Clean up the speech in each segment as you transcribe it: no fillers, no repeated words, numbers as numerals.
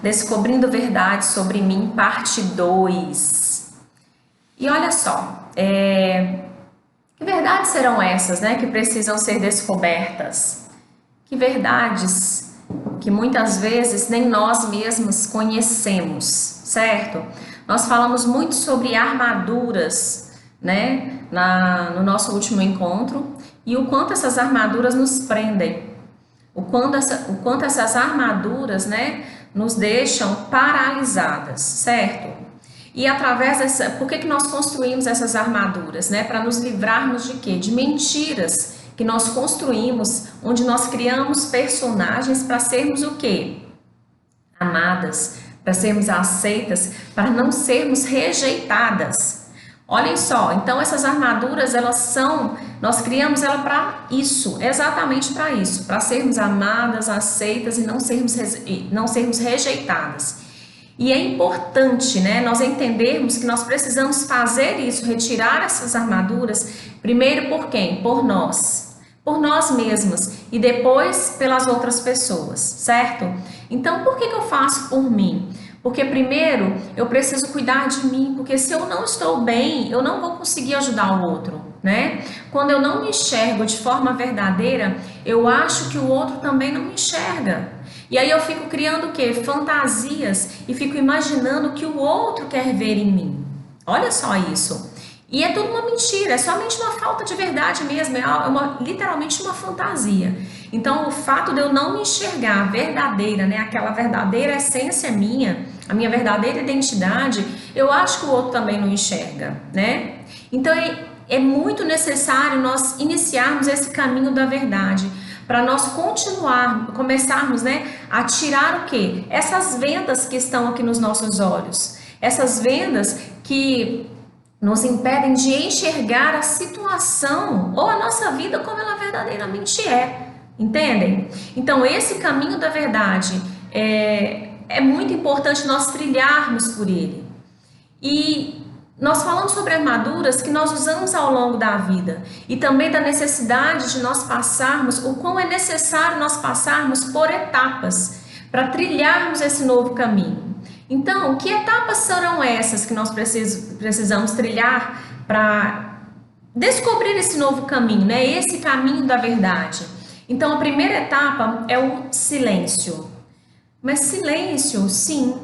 Descobrindo Verdade sobre Mim, parte 2. E olha só, que verdades serão essas, né, que precisam ser descobertas? Que verdades que muitas vezes nem nós mesmos conhecemos, certo? Nós falamos muito sobre armaduras, né, no nosso último encontro, e o quanto essas armaduras nos prendem, o quanto essas armaduras, né, nos deixam paralisadas, certo? E através dessa, por que nós construímos essas armaduras, né? Para nos livrarmos de quê? De mentiras que nós construímos, onde nós criamos personagens para sermos o quê? Amadas, para sermos aceitas, para não sermos rejeitadas. Olhem só, então essas armaduras, nós criamos ela para isso, exatamente para isso, para sermos amadas, aceitas e não sermos rejeitadas. E é importante, né, nós entendermos que nós precisamos fazer isso, retirar essas armaduras, primeiro por quem? Por nós mesmas e depois pelas outras pessoas, certo? Então, por que eu faço por mim? Porque primeiro eu preciso cuidar de mim, porque se eu não estou bem, eu não vou conseguir ajudar o outro, né? Quando eu não me enxergo de forma verdadeira, eu acho que o outro também não me enxerga. E aí eu fico criando o quê? Fantasias e fico imaginando o que o outro quer ver em mim. Olha só isso. E é tudo uma mentira, é somente uma falta de verdade mesmo, literalmente uma fantasia. Então, o fato de eu não me enxergar verdadeira, né, aquela verdadeira essência minha, a minha verdadeira identidade, eu acho que o outro também não enxerga, né? Então, é muito necessário nós iniciarmos esse caminho da verdade, para nós começarmos, né, a tirar o quê? Essas vendas que estão aqui nos nossos olhos, essas vendas que nos impedem de enxergar a situação ou a nossa vida como ela verdadeiramente é, entendem? Então, esse caminho da verdade é muito importante nós trilharmos por ele. E nós falamos sobre armaduras que nós usamos ao longo da vida e também da necessidade de nós passarmos, o quão é necessário nós passarmos por etapas para trilharmos esse novo caminho. Então, que etapas serão essas que nós precisamos trilhar para descobrir esse novo caminho, né? Esse caminho da verdade. Então, a primeira etapa é o silêncio. Mas silêncio, sim,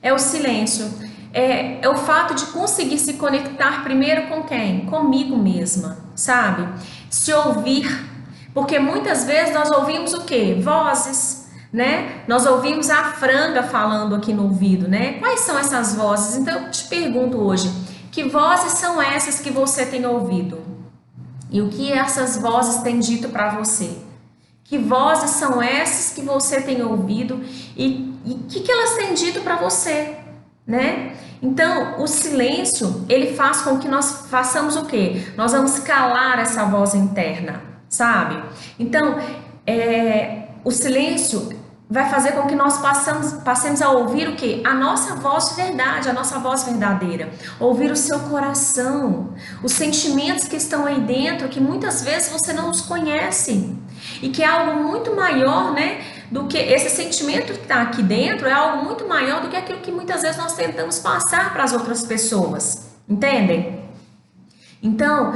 é o silêncio. É o fato de conseguir se conectar primeiro com quem? Comigo mesma, sabe? Se ouvir, porque muitas vezes nós ouvimos o quê? Vozes, né? Nós ouvimos a franga falando aqui no ouvido, né? Quais são essas vozes? Então eu te pergunto hoje, que vozes são essas que você tem ouvido? E o que essas vozes têm dito para você? Que vozes são essas que você tem ouvido e o que elas têm dito para você, né? Então, o silêncio, ele faz com que nós façamos o quê? Nós vamos calar essa voz interna, sabe? Então, o silêncio vai fazer com que nós passemos a ouvir o quê? A nossa voz de verdade, a nossa voz verdadeira. Ouvir o seu coração, os sentimentos que estão aí dentro, que muitas vezes você não os conhece. E que é algo muito maior, né? Do que esse sentimento que está aqui dentro, é algo muito maior do que aquilo que muitas vezes nós tentamos passar para as outras pessoas. Entendem? Então,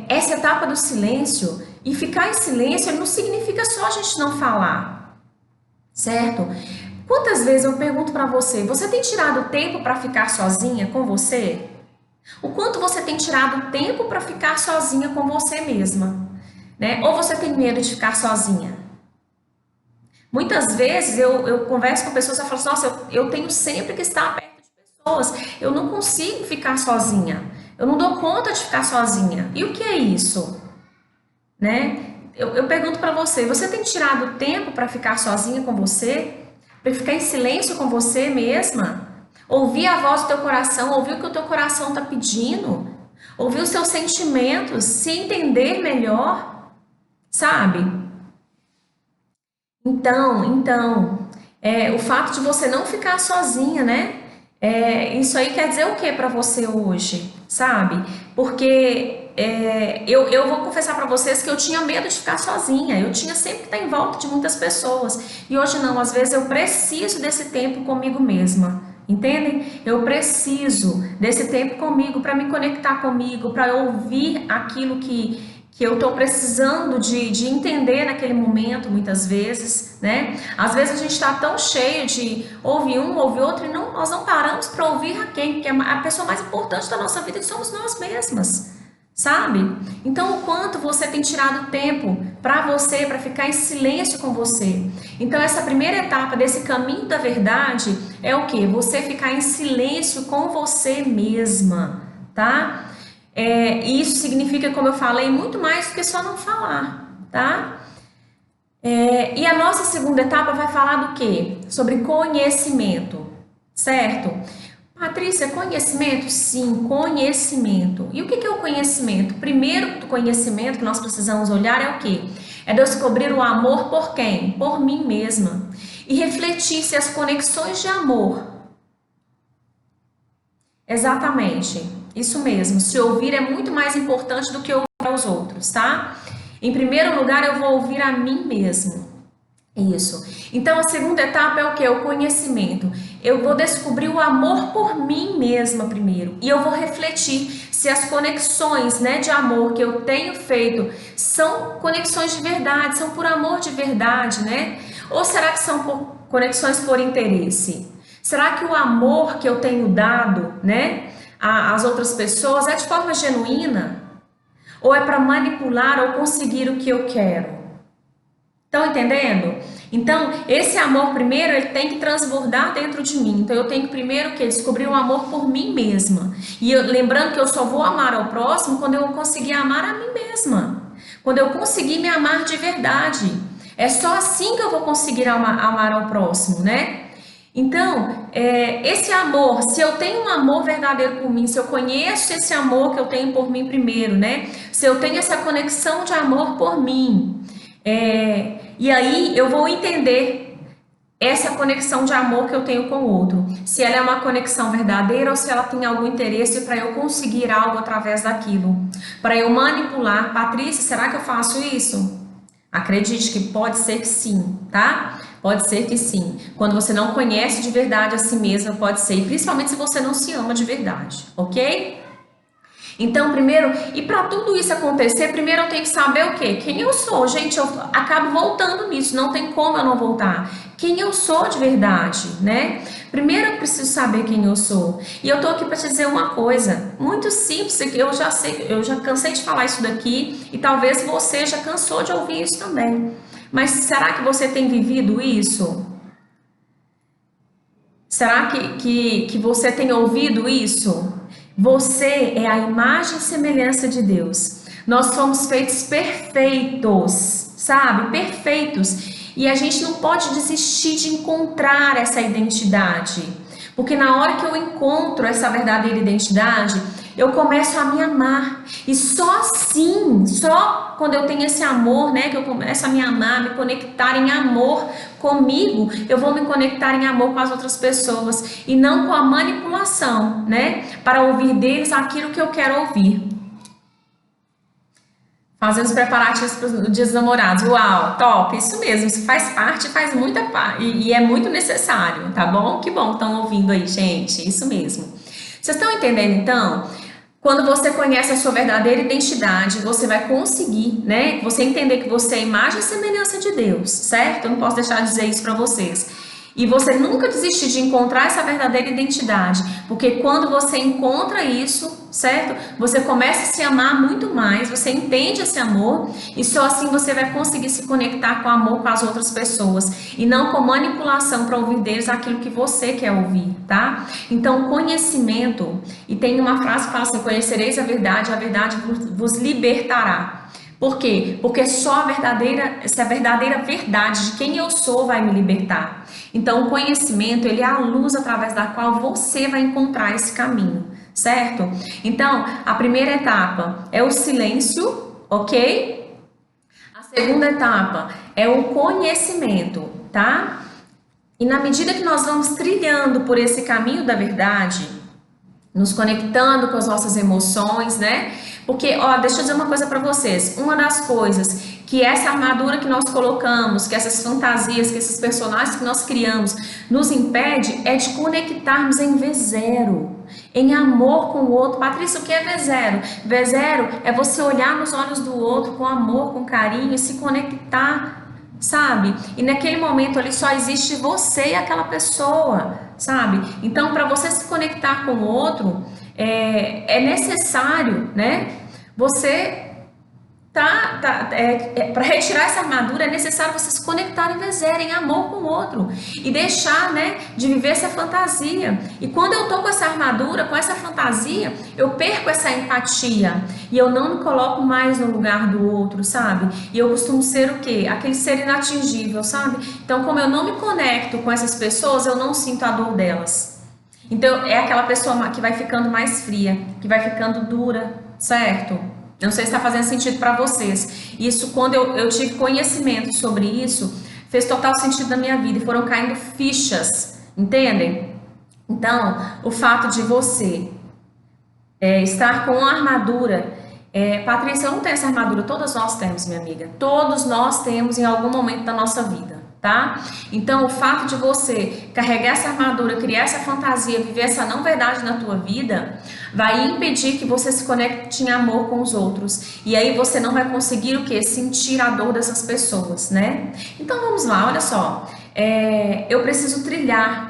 essa etapa do silêncio, e ficar em silêncio não significa só a gente não falar, certo? Quantas vezes eu pergunto para você, você tem tirado tempo para ficar sozinha com você? O quanto você tem tirado tempo para ficar sozinha com você mesma? Né? Ou você tem medo de ficar sozinha? Muitas vezes eu converso com pessoas e falo assim, nossa, eu tenho sempre que estar perto de pessoas, eu não consigo ficar sozinha, eu não dou conta de ficar sozinha. E o que é isso? Né? Eu pergunto para você, você tem tirado tempo para ficar sozinha com você? Para ficar em silêncio com você mesma? Ouvir a voz do teu coração, ouvir o que o teu coração está pedindo? Ouvir os seus sentimentos, se entender melhor, sabe? Então, o fato de você não ficar sozinha, né? Isso aí quer dizer o que para você hoje, sabe? Porque eu vou confessar para vocês que eu tinha medo de ficar sozinha, eu tinha sempre que estar em volta de muitas pessoas, e hoje não, às vezes eu preciso desse tempo comigo mesma, entendem? Eu preciso desse tempo comigo para me conectar comigo, para ouvir aquilo que eu estou precisando de entender naquele momento, muitas vezes, né? Às vezes a gente está tão cheio de ouvir um, ouvir outro, e nós não paramos para ouvir a quem? Porque a pessoa mais importante da nossa vida somos nós mesmas, sabe? Então, o quanto você tem tirado tempo para você, para ficar em silêncio com você. Então, essa primeira etapa desse caminho da verdade é o quê? Você ficar em silêncio com você mesma, tá? Isso significa, como eu falei, muito mais do que só não falar, tá? E a nossa segunda etapa vai falar do quê? Sobre conhecimento, certo? Patrícia, conhecimento? Sim, conhecimento. E o que é o conhecimento? Primeiro conhecimento que nós precisamos olhar é o quê? É descobrir o amor por quem? Por mim mesma. E refletir se as conexões de amor. Exatamente, isso mesmo. Se ouvir é muito mais importante do que ouvir aos outros, tá? Em primeiro lugar, eu vou ouvir a mim mesmo. Isso. Então, a segunda etapa é o quê? O conhecimento. Eu vou descobrir o amor por mim mesma primeiro. E eu vou refletir se as conexões, né, de amor que eu tenho feito são conexões de verdade, são por amor de verdade, né? Ou será que são conexões por interesse? Será que o amor que eu tenho dado, né, às outras pessoas é de forma genuína? Ou é para manipular ou conseguir o que eu quero? Estão entendendo? Então, esse amor primeiro, ele tem que transbordar dentro de mim. Então, eu tenho que primeiro que descobrir o amor por mim mesma. E lembrando que eu só vou amar ao próximo quando eu conseguir amar a mim mesma. Quando eu conseguir me amar de verdade. É só assim que eu vou conseguir amar ao próximo, né? Então, esse amor, se eu tenho um amor verdadeiro por mim, se eu conheço esse amor que eu tenho por mim primeiro, né? Se eu tenho essa conexão de amor por mim, e aí eu vou entender essa conexão de amor que eu tenho com o outro. Se ela é uma conexão verdadeira ou se ela tem algum interesse para eu conseguir algo através daquilo. Para eu manipular. Patrícia, será que eu faço isso? Acredite que pode ser que sim, tá? Pode ser que sim. Quando você não conhece de verdade a si mesma, pode ser. E principalmente se você não se ama de verdade, ok? Então, primeiro, e para tudo isso acontecer, primeiro eu tenho que saber o quê? Quem eu sou. Gente, eu acabo voltando nisso, não tem como eu não voltar. Quem eu sou de verdade, né? Primeiro eu preciso saber quem eu sou. E eu tô aqui para te dizer uma coisa, muito simples, que eu já sei, eu já cansei de falar isso daqui, e talvez você já cansou de ouvir isso também. Mas será que você tem vivido isso? Será que você tem ouvido isso? Você é a imagem e semelhança de Deus. Nós somos feitos perfeitos, sabe? Perfeitos. E a gente não pode desistir de encontrar essa identidade. Porque na hora que eu encontro essa verdadeira identidade, eu começo a me amar. E só assim, só quando eu tenho esse amor, né, que eu começo a me amar, me conectar em amor comigo, eu vou me conectar em amor com as outras pessoas e não com a manipulação, né, para ouvir deles aquilo que eu quero ouvir. Fazendo os preparativos para o Dia dos Namorados. Uau, top, isso mesmo, isso faz parte, faz muita parte e é muito necessário, tá bom? Que bom que estão ouvindo aí, gente, isso mesmo. Vocês estão entendendo, então? Quando você conhece a sua verdadeira identidade, você vai conseguir, né? Você entender que você é a imagem e semelhança de Deus, certo? Eu não posso deixar de dizer isso para vocês. E você nunca desistir de encontrar essa verdadeira identidade, porque quando você encontra isso, certo? Você começa a se amar muito mais, você entende esse amor e só assim você vai conseguir se conectar com amor com as outras pessoas e não com manipulação para ouvir deles aquilo que você quer ouvir, tá? Então, conhecimento, e tem uma frase que fala assim: conhecereis a verdade vos libertará. Por quê? Porque só essa verdadeira verdade de quem eu sou vai me libertar. Então, o conhecimento, ele é a luz através da qual você vai encontrar esse caminho, certo? Então, a primeira etapa é o silêncio, ok? A segunda etapa é o conhecimento, tá? E na medida que nós vamos trilhando por esse caminho da verdade, nos conectando com as nossas emoções, né? Porque, ó, deixa eu dizer uma coisa para vocês. Uma das coisas que essa armadura que nós colocamos, que essas fantasias, que esses personagens que nós criamos nos impede é de conectarmos em V0, em amor com o outro. Patrícia, o que é V0? V0 é você olhar nos olhos do outro com amor, com carinho e se conectar, sabe? E naquele momento ali só existe você e aquela pessoa, sabe? Então, para você se conectar com o outro, é necessário, né? Você para retirar essa armadura é necessário você se conectar em V0, em amor com o outro e deixar, né, de viver essa fantasia. E quando eu tô com essa armadura, com essa fantasia, eu perco essa empatia e eu não me coloco mais no lugar do outro, sabe? E eu costumo ser o quê? Aquele ser inatingível, sabe? Então, como eu não me conecto com essas pessoas, eu não sinto a dor delas. Então, é aquela pessoa que vai ficando mais fria, que vai ficando dura, certo? Não sei se está fazendo sentido para vocês. Isso, quando eu tive conhecimento sobre isso, fez total sentido na minha vida e foram caindo fichas, entendem? Então, o fato de você estar com a armadura, Patrícia, eu não tenho essa armadura, todas nós temos, minha amiga. Todos nós temos em algum momento da nossa vida. Tá? Então, o fato de você carregar essa armadura, criar essa fantasia, viver essa não verdade na tua vida, vai impedir que você se conecte em amor com os outros. E aí você não vai conseguir o quê? Sentir a dor dessas pessoas, né? Então, vamos lá, olha só. Eu preciso trilhar.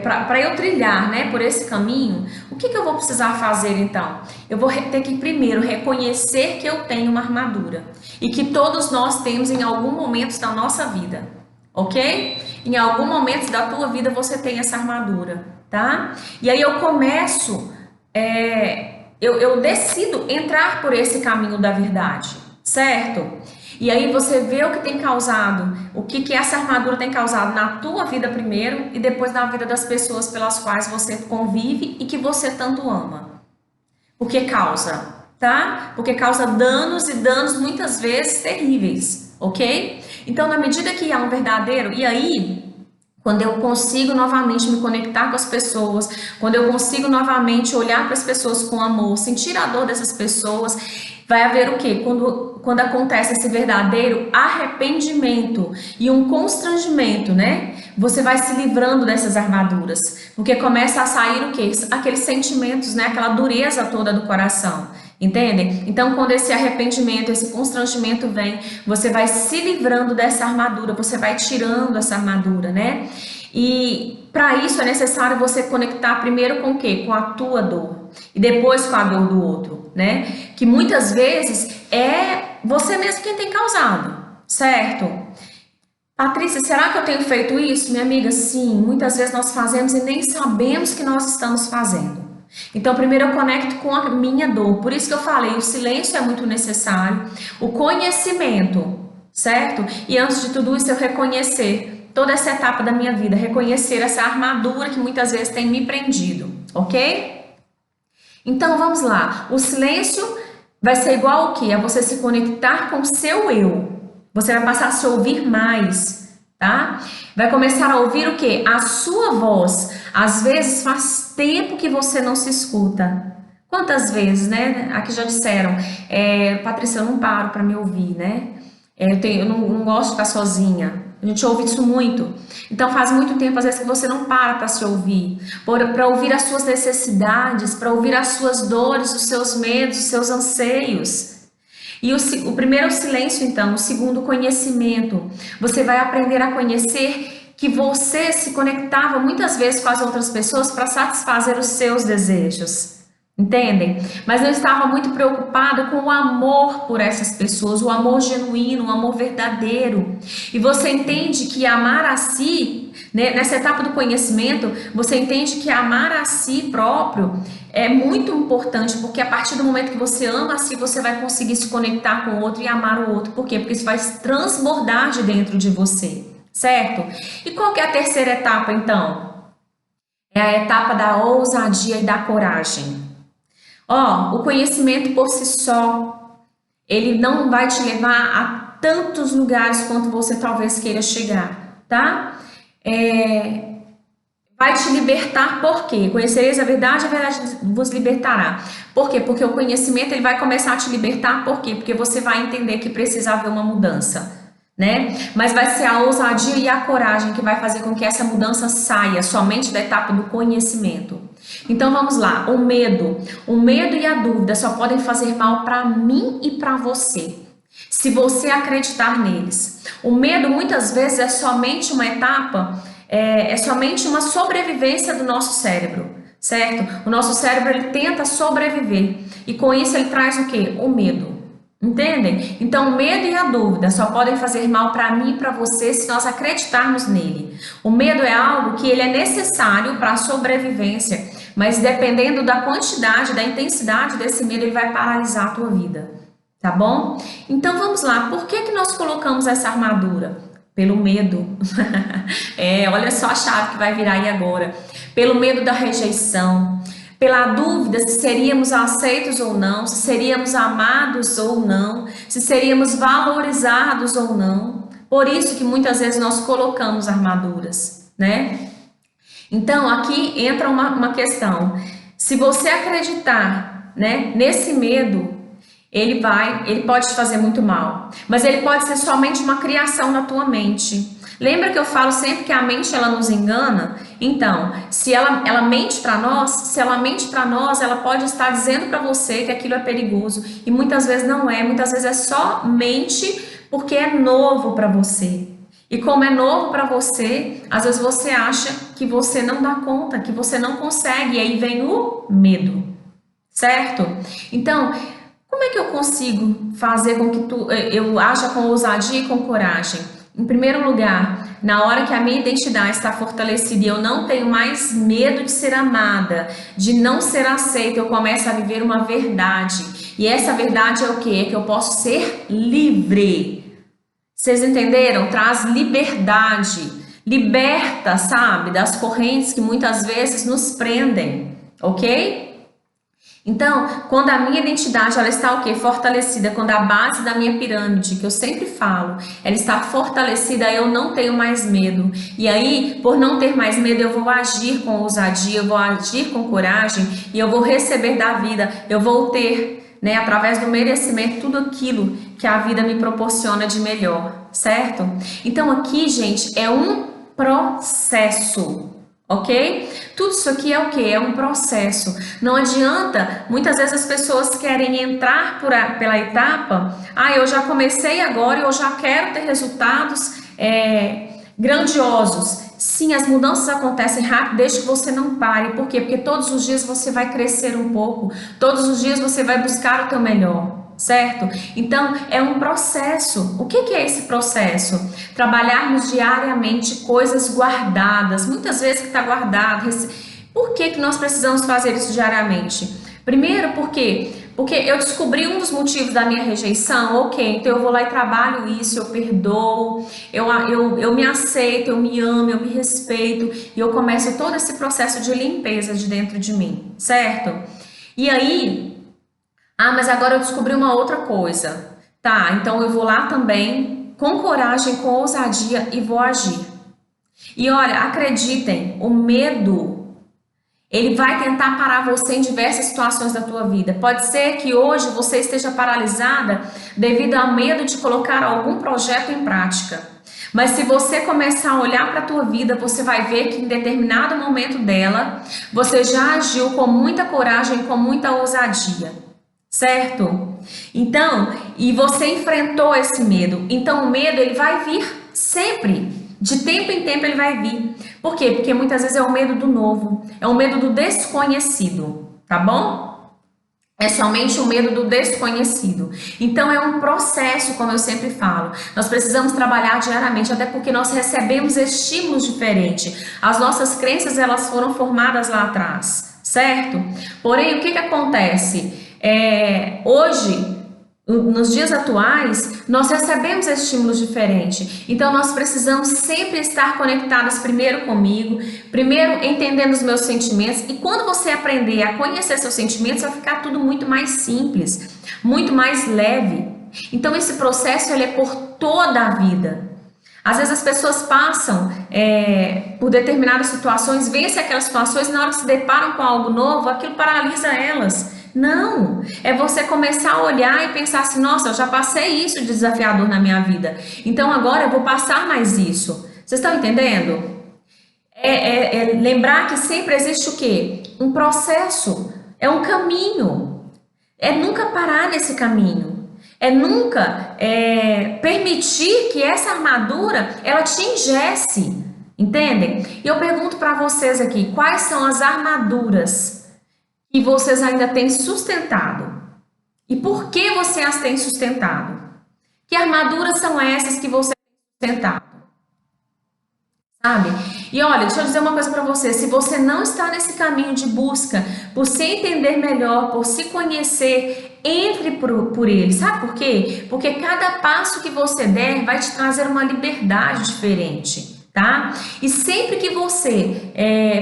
Para eu trilhar, né, por esse caminho, o que eu vou precisar fazer então? Eu vou ter que primeiro reconhecer que eu tenho uma armadura e que todos nós temos em algum momento da nossa vida, ok? Em algum momento da tua vida você tem essa armadura, tá? E aí eu começo, eu decido entrar por esse caminho da verdade, certo? E aí você vê o que tem causado, o que essa armadura tem causado na tua vida primeiro e depois na vida das pessoas pelas quais você convive e que você tanto ama. Porque causa, tá? Porque causa danos e danos muitas vezes terríveis, ok? Então, na medida que há um verdadeiro, e aí, quando eu consigo novamente me conectar com as pessoas, quando eu consigo novamente olhar para as pessoas com amor, sentir a dor dessas pessoas, vai haver o quê? Quando acontece esse verdadeiro arrependimento e um constrangimento, né? Você vai se livrando dessas armaduras, porque começa a sair o quê? Aqueles sentimentos, né? Aquela dureza toda do coração. Entendem? Então, quando esse arrependimento, esse constrangimento vem, você vai se livrando dessa armadura, você vai tirando essa armadura, né? E para isso é necessário você conectar primeiro com o quê? Com a tua dor e depois com a dor do outro, né? Que muitas vezes é você mesmo quem tem causado, certo? Patrícia, será que eu tenho feito isso? Minha amiga, sim, muitas vezes nós fazemos e nem sabemos que nós estamos fazendo. Então, primeiro eu conecto com a minha dor. Por isso que eu falei, o silêncio é muito necessário, o conhecimento, certo? E antes de tudo isso, eu reconhecer toda essa etapa da minha vida, reconhecer essa armadura que muitas vezes tem me prendido, ok? Então, vamos lá. O silêncio vai ser igual ao quê? A você se conectar com o seu eu. Você vai passar a se ouvir mais, tá? Vai começar a ouvir o quê? A sua voz. Às vezes faz tempo que você não se escuta. Quantas vezes, né? Aqui já disseram, Patrícia, eu não paro para me ouvir, né? Eu não gosto de ficar sozinha. A gente ouve isso muito. Então faz muito tempo, às vezes, que você não para se ouvir. Para ouvir as suas necessidades, para ouvir as suas dores, os seus medos, os seus anseios. E o primeiro é o silêncio, então. O segundo, o conhecimento. Você vai aprender a conhecer que você se conectava muitas vezes com as outras pessoas para satisfazer os seus desejos. Entendem? Mas não estava muito preocupado com o amor por essas pessoas, o amor genuíno, o amor verdadeiro. E você entende que amar a si, né, nessa etapa do conhecimento, você entende que amar a si próprio é muito importante, porque a partir do momento que você ama a si, você vai conseguir se conectar com o outro e amar o outro. Por quê? Porque isso vai transbordar de dentro de você, certo? E qual que é a terceira etapa, então? É a etapa da ousadia e da coragem. Ó, o conhecimento por si só, ele não vai te levar a tantos lugares quanto você talvez queira chegar, tá? Vai te libertar por quê? Conhecereis a verdade vos libertará. Por quê? Porque o conhecimento ele vai começar a te libertar, por quê? Porque você vai entender que precisa haver uma mudança, né? Mas vai ser a ousadia e a coragem que vai fazer com que essa mudança saia somente da etapa do conhecimento. Então vamos lá, o medo e a dúvida só podem fazer mal para mim e para você, se você acreditar neles. O medo muitas vezes é somente uma etapa, é somente uma sobrevivência do nosso cérebro, certo? O nosso cérebro ele tenta sobreviver e com isso ele traz o quê? O medo. Entendem? Então, o medo e a dúvida só podem fazer mal para mim e para você se nós acreditarmos nele. O medo é algo que ele é necessário para a sobrevivência, mas dependendo da quantidade, da intensidade desse medo, ele vai paralisar a tua vida, tá bom? Então, vamos lá. Por que nós colocamos essa armadura? Pelo medo. Olha só a chave que vai virar aí agora. Pelo medo da rejeição. Pela dúvida se seríamos aceitos ou não, se seríamos amados ou não, se seríamos valorizados ou não. Por isso que muitas vezes nós colocamos armaduras, né? Então, aqui entra uma questão. Se você acreditar, né, nesse medo, ele pode te fazer muito mal, mas ele pode ser somente uma criação da tua mente. Lembra que eu falo sempre que a mente ela nos engana? Então, se ela mente para nós, ela pode estar dizendo para você que aquilo é perigoso e muitas vezes não é, muitas vezes é só mente porque é novo para você. E como é novo para você, às vezes você acha que você não dá conta, que você não consegue, e aí vem o medo, certo? Então, como é que eu consigo fazer com que eu haja com ousadia e com coragem? Em primeiro lugar, na hora que a minha identidade está fortalecida e eu não tenho mais medo de ser amada, de não ser aceita, eu começo a viver uma verdade. E essa verdade é o quê? É que eu posso ser livre. Vocês entenderam? Traz liberdade. Liberta, sabe? Das correntes que muitas vezes nos prendem, ok? Então, quando a minha identidade ela está o quê? Fortalecida, quando a base da minha pirâmide, que eu sempre falo, ela está fortalecida, eu não tenho mais medo. E aí, por não ter mais medo, eu vou agir com ousadia, eu vou agir com coragem e eu vou receber da vida, eu vou ter, né, através do merecimento, tudo aquilo que a vida me proporciona de melhor, certo? Então aqui, gente, é um processo. Ok? Tudo isso aqui é o que? É um processo. Não adianta, muitas vezes as pessoas querem entrar pela etapa, eu já comecei agora e eu já quero ter resultados grandiosos. Sim, as mudanças acontecem rápido desde que você não pare. Por quê? Porque todos os dias você vai crescer um pouco, todos os dias você vai buscar o teu melhor. Certo? Então, é um processo. O que é esse processo? Trabalharmos diariamente coisas guardadas, muitas vezes que está guardado. Por que nós precisamos fazer isso diariamente? Primeiro, porque eu descobri um dos motivos da minha rejeição, ok, então eu vou lá e trabalho isso, eu perdoo, eu me aceito, eu me amo, eu me respeito, e eu começo todo esse processo de limpeza de dentro de mim, certo? E aí... mas agora eu descobri uma outra coisa. Tá, então eu vou lá também, com coragem, com ousadia e vou agir. E olha, acreditem, o medo, ele vai tentar parar você em diversas situações da tua vida. Pode ser que hoje você esteja paralisada devido ao medo de colocar algum projeto em prática. Mas se você começar a olhar para a tua vida, você vai ver que em determinado momento dela, você já agiu com muita coragem, com muita ousadia. Certo? Então, e você enfrentou esse medo. Então, o medo, ele vai vir sempre. De tempo em tempo ele vai vir. Por quê? Porque muitas vezes é o medo do novo. É o medo do desconhecido. Tá bom? É somente o medo do desconhecido. Então, é um processo, como eu sempre falo. Nós precisamos trabalhar diariamente, até porque nós recebemos estímulos diferentes. As nossas crenças, elas foram formadas lá atrás. Certo? Porém, o que acontece? Hoje, nos dias atuais, nós recebemos estímulos diferentes. Então, nós precisamos sempre estar conectadas primeiro comigo, primeiro entendendo os meus sentimentos. E quando você aprender a conhecer seus sentimentos, vai ficar tudo muito mais simples, muito mais leve. Então, esse processo ele é por toda a vida. Às vezes as pessoas passam por determinadas situações, vence aquelas situações, e na hora que se deparam com algo novo, aquilo paralisa elas. Não, é você começar a olhar e pensar assim, nossa, eu já passei isso de desafiador na minha vida, então agora eu vou passar mais isso. Vocês estão entendendo? Lembrar que sempre existe o quê? Um processo, é um caminho, é nunca parar nesse caminho, é nunca permitir que essa armadura, ela te engesse, entendem? E eu pergunto para vocês aqui, quais são as armaduras que vocês ainda têm sustentado? E por que você as tem sustentado? Que armaduras são essas que você tem sustentado? Sabe? E olha, deixa eu dizer uma coisa para você, se você não está nesse caminho de busca, por se entender melhor, por se conhecer, entre por ele. Sabe por quê? Porque cada passo que você der vai te trazer uma liberdade diferente, tá? E sempre que você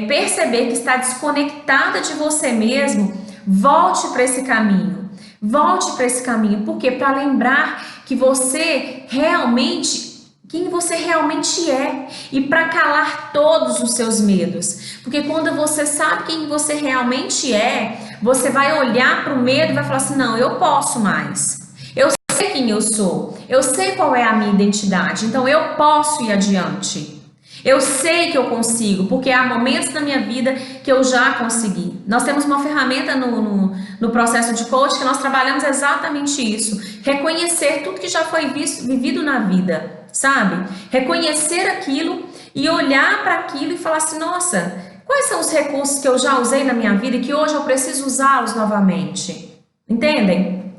perceber que está desconectada de você mesmo, volte para esse caminho. Volte para esse caminho. Por quê? Para lembrar que você realmente quem você realmente é e para calar todos os seus medos. Porque quando você sabe quem você realmente é, você vai olhar para o medo e vai falar assim, não, eu posso mais. Eu sei quem eu sou, eu sei qual é a minha identidade, então eu posso ir adiante. Eu sei que eu consigo, porque há momentos na minha vida que eu já consegui. Nós temos uma ferramenta no processo de coaching que nós trabalhamos exatamente isso. Reconhecer tudo que já foi vivido na vida, sabe? Reconhecer aquilo e olhar para aquilo e falar assim, nossa, quais são os recursos que eu já usei na minha vida e que hoje eu preciso usá-los novamente? Entendem?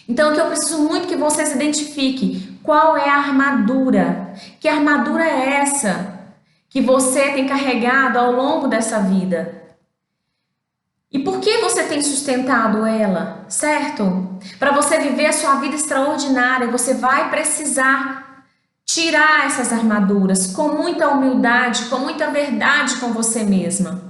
Então, o que eu preciso muito que vocês identifiquem, qual é a armadura? Que armadura é essa que você tem carregado ao longo dessa vida? E por que você tem sustentado ela, certo? Para você viver a sua vida extraordinária, você vai precisar tirar essas armaduras com muita humildade, com muita verdade com você mesma.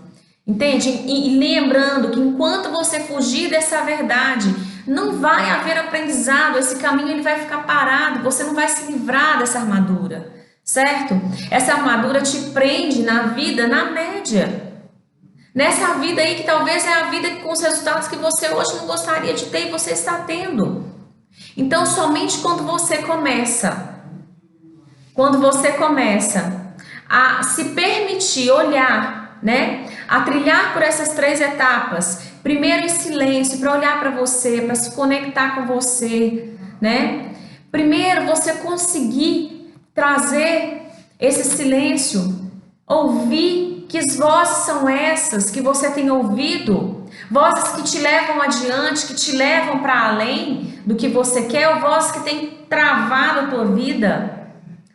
Entende? E lembrando que enquanto você fugir dessa verdade, não vai haver aprendizado, esse caminho ele vai ficar parado, você não vai se livrar dessa armadura, certo? Essa armadura te prende na vida, na média. Nessa vida aí que talvez é a vida com os resultados que você hoje não gostaria de ter e você está tendo. Então, somente quando você começa a se permitir olhar, né? A trilhar por essas 3 etapas, primeiro em silêncio, para olhar para você, para se conectar com você, né? Primeiro você conseguir trazer esse silêncio, ouvir que vozes são essas que você tem ouvido, vozes que te levam adiante, que te levam para além do que você quer, ou vozes que têm travado a tua vida.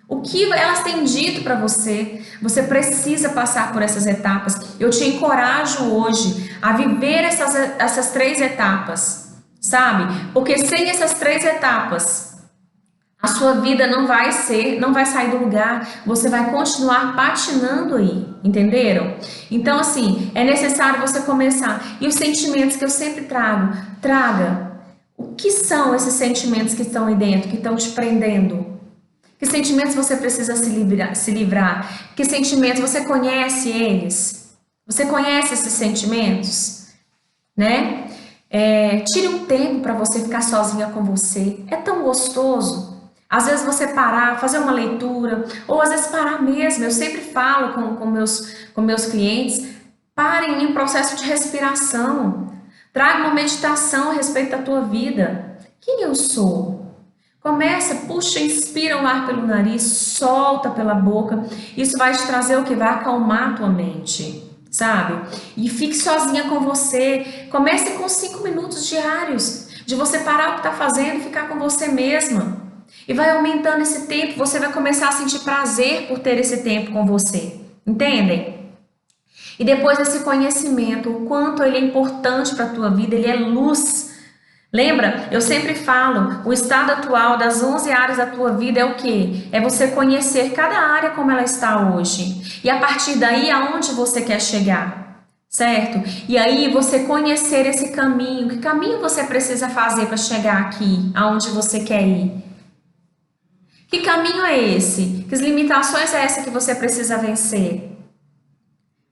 O que elas têm dito para você? Você precisa passar por essas etapas. Eu te encorajo hoje a viver essas 3 etapas, sabe? Porque sem essas 3 etapas, a sua vida não vai sair do lugar. Você vai continuar patinando aí, entenderam? Então, assim, é necessário você começar. E os sentimentos que eu sempre traga. O que são esses sentimentos que estão aí dentro, que estão te prendendo? Que sentimentos você precisa se livrar? Que sentimentos você conhece eles? Você conhece esses sentimentos? Né? Tire um tempo para você ficar sozinha com você. É tão gostoso. Às vezes você parar, fazer uma leitura, ou às vezes parar mesmo. Eu sempre falo com meus clientes, parem em processo de respiração. Traga uma meditação a respeito da tua vida. Quem eu sou? Começa, puxa, inspira o ar pelo nariz, solta pela boca. Isso vai te trazer o que? Vai acalmar a tua mente, sabe? E fique sozinha com você. Comece com 5 minutos diários de você parar o que está fazendo e ficar com você mesma. E vai aumentando esse tempo, você vai começar a sentir prazer por ter esse tempo com você. Entendem? E depois desse conhecimento, o quanto ele é importante para a tua vida, ele é luz. Lembra? Eu sempre falo, o estado atual das 11 áreas da tua vida é o quê? É você conhecer cada área como ela está hoje. E a partir daí, aonde você quer chegar, certo? E aí você conhecer esse caminho. Que caminho você precisa fazer para chegar aqui, aonde você quer ir? Que caminho é esse? Que limitações é essa que você precisa vencer?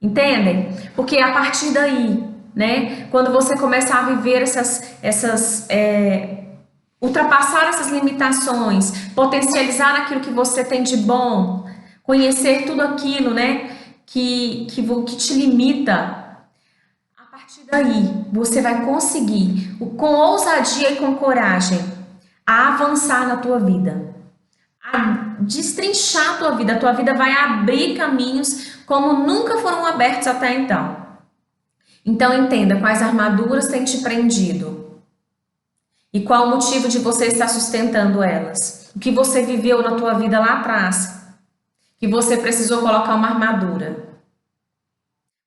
Entendem? Porque a partir daí, né, quando você começar a viver ultrapassar essas limitações, potencializar aquilo que você tem de bom, conhecer tudo aquilo, né, que te limita, a partir daí você vai conseguir, com ousadia e com coragem, a avançar na tua vida, a destrinchar a tua vida vai abrir caminhos como nunca foram abertos até então. Então entenda quais armaduras têm te prendido e qual o motivo de você estar sustentando elas. O que você viveu na tua vida lá atrás, que você precisou colocar uma armadura.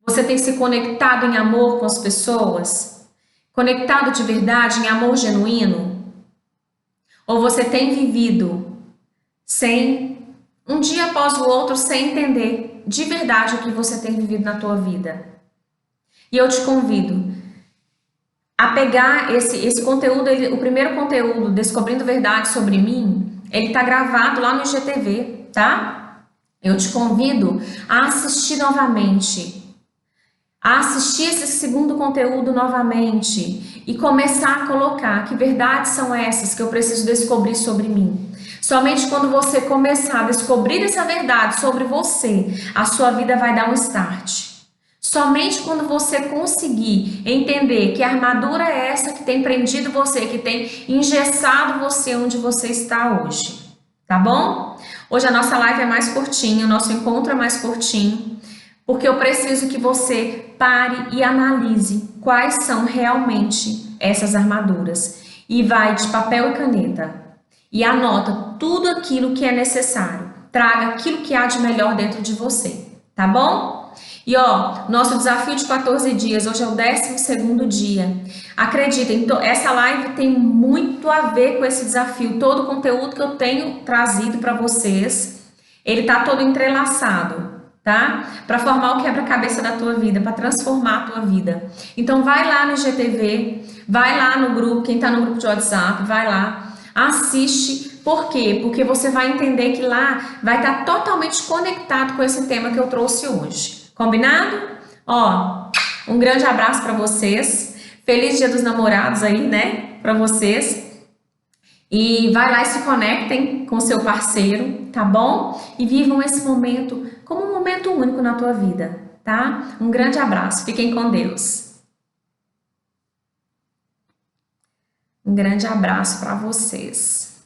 Você tem se conectado em amor com as pessoas? Conectado de verdade, em amor genuíno? Ou você tem vivido sem, um dia após o outro, sem entender de verdade o que você tem vivido na tua vida? E eu te convido a pegar esse conteúdo, o primeiro conteúdo, Descobrindo Verdade sobre Mim, ele tá gravado lá no IGTV, tá? Eu te convido a assistir novamente, a assistir esse segundo conteúdo novamente e começar a colocar que verdades são essas que eu preciso descobrir sobre mim. Somente quando você começar a descobrir essa verdade sobre você, a sua vida vai dar um start. Somente quando você conseguir entender que a armadura é essa que tem prendido você, que tem engessado você onde você está hoje, tá bom? Hoje a nossa live é mais curtinha, o nosso encontro é mais curtinho, porque eu preciso que você pare e analise quais são realmente essas armaduras. E vai de papel e caneta e anota tudo aquilo que é necessário. Traga aquilo que há de melhor dentro de você, tá bom? E ó, nosso desafio de 14 dias, hoje é o 12º dia. Acreditem, essa live tem muito a ver com esse desafio. Todo o conteúdo que eu tenho trazido para vocês, ele tá todo entrelaçado, tá? Para formar o quebra-cabeça da tua vida, para transformar a tua vida. Então vai lá no IGTV, vai lá no grupo, quem tá no grupo de WhatsApp, vai lá, assiste. Por quê? Porque você vai entender que lá vai estar totalmente conectado com esse tema que eu trouxe hoje. Combinado? Ó, um grande abraço para vocês. Feliz Dia dos Namorados aí, né? Para vocês. E vai lá e se conectem com seu parceiro, tá bom? E vivam esse momento como um momento único na tua vida, tá? Um grande abraço. Fiquem com Deus. Um grande abraço para vocês.